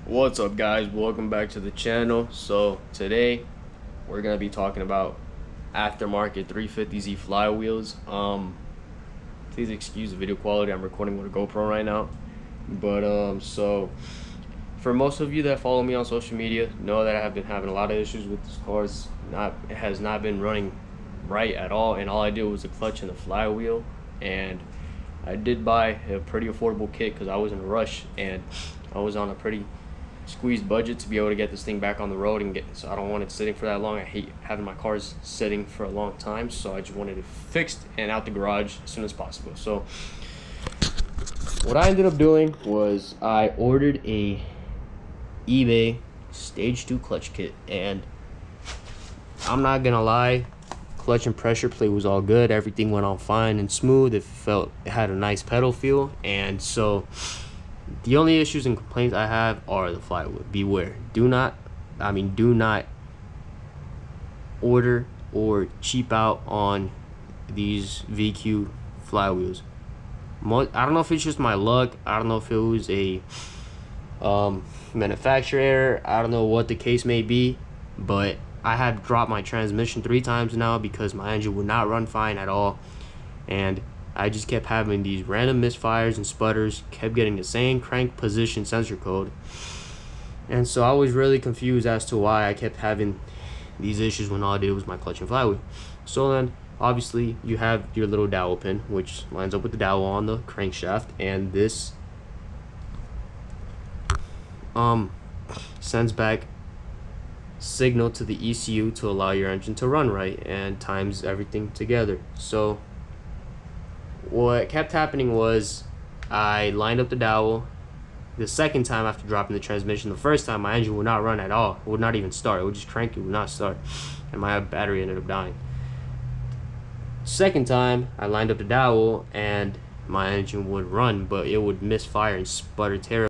What's up, guys? Welcome back to the channel. So today we're gonna be talking about aftermarket 350Z flywheels. Please excuse the video quality. I'm recording with a GoPro right now, but so for most of you that follow me on social media know that I have been having a lot of issues with this car. It has not been running right at all, and all I did was the clutch and the flywheel. And I did buy a pretty affordable kit because I was in a rush and I was on a pretty squeezed budget to be able to get this thing back on the road so I don't want it sitting for that long. I hate having my cars sitting for a long time, so I just wanted it fixed and out the garage as soon as possible. So what I ended up doing was I ordered a eBay stage 2 clutch kit, and I'm not gonna lie, clutch and pressure plate was all good. Everything went on fine and smooth. It had a nice pedal feel, and so the only issues and complaints I have are the flywheel. Beware. Do not order or cheap out on these VQ flywheels. I don't know if it's just my luck. I don't know if it was a manufacturer error. I don't know what the case may be, but I had dropped my transmission 3 times now because my engine would not run fine at all, and I just kept having these random misfires and sputters, kept getting the same crank position sensor code. And so I was really confused as to why I kept having these issues when all I did was my clutch and flywheel. So then, obviously, you have your little dowel pin, which lines up with the dowel on the crankshaft, and this sends back signal to the ECU to allow your engine to run right and times everything together. So what kept happening was I lined up the dowel the second time after dropping the transmission. The first time my engine would not run at all. It would not even start. It would just crank, it would not start, and my battery ended up dying. Second time I lined up the dowel and my engine would run, but it would misfire and sputter terribly.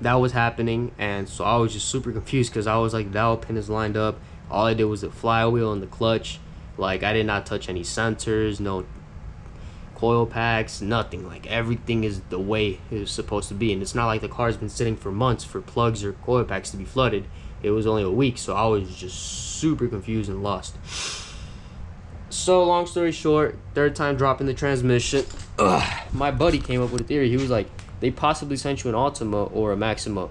That was happening, and so I was just super confused because I was like, the dowel pin is lined up. All I did was the flywheel and the clutch. Like, I did not touch any sensors, no coil packs, nothing. Like, everything is the way it was supposed to be. And it's not like the car's been sitting for months for plugs or coil packs to be flooded. It was only a week, so I was just super confused and lost. So long story short, third time dropping the transmission, my buddy came up with a theory. He was like, they possibly sent you an Ultima or a Maxima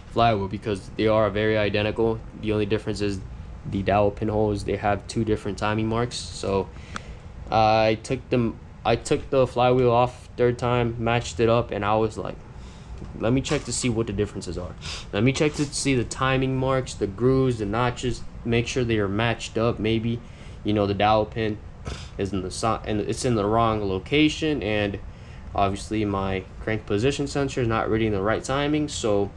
flywheel because they are very identical. The only difference is the dowel pinholes, they have 2 different timing marks. So I took the flywheel off third time, matched it up, and I was like, let me check to see what the differences are. Let me check to see the timing marks, the grooves, the notches, make sure they are matched up. Maybe, you know, the dowel pin is in it's in the wrong location, and obviously my crank position sensor is not reading the right timing. So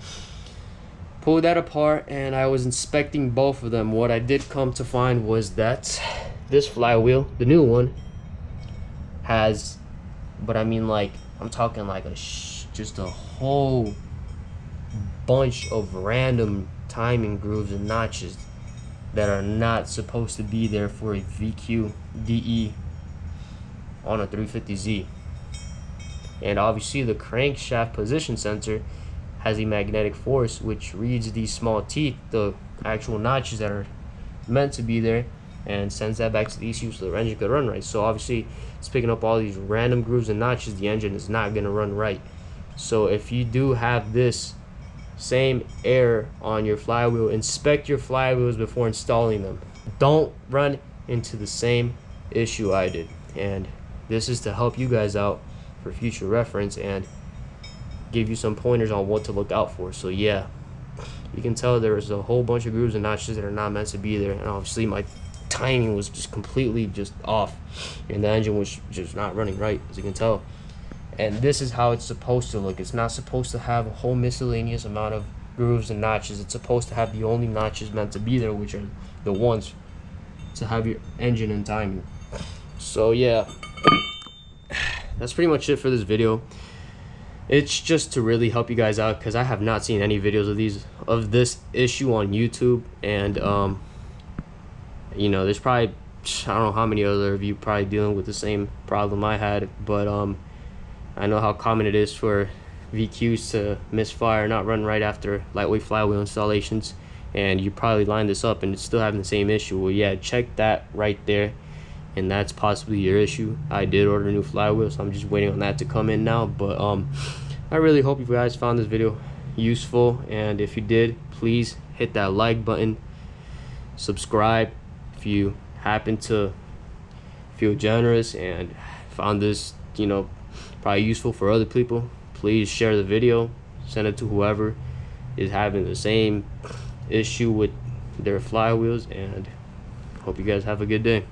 pulled that apart and I was inspecting both of them. What I did come to find was that this flywheel, the new one, has, but I mean, like, I'm talking like just a whole bunch of random timing grooves and notches that are not supposed to be there for a VQ DE on a 350Z. And obviously the crankshaft position sensor has a magnetic force which reads these small teeth, the actual notches that are meant to be there, and sends that back to the ECU so the engine could run right. So obviously it's picking up all these random grooves and notches. The engine is not going to run right. So if you do have this same error on your flywheel, inspect your flywheels before installing them. Don't run into the same issue I did, and this is to help you guys out for future reference and give you some pointers on what to look out for. So yeah, you can tell there's a whole bunch of grooves and notches that are not meant to be there, and obviously my timing was just completely just off, and the engine was just not running right, as you can tell. And this is how it's supposed to look. It's not supposed to have a whole miscellaneous amount of grooves and notches. It's supposed to have the only notches meant to be there, which are the ones to have your engine and timing. So yeah, that's pretty much it for this video. It's just to really help you guys out because I have not seen any videos of this issue on YouTube, and you know, there's probably I don't know how many other of you probably dealing with the same problem I had, but I know how common it is for VQs to misfire, not run right after lightweight flywheel installations, and you probably lined this up and it's still having the same issue. Well, yeah, check that right there, and that's possibly your issue. I did order a new flywheel, so I'm just waiting on that to come in now. But I really hope you guys found this video useful, and if you did, please hit that like button, subscribe if you happen to feel generous and found this, you know, probably useful for other people. Please share the video, send it to whoever is having the same issue with their flywheels, and hope you guys have a good day.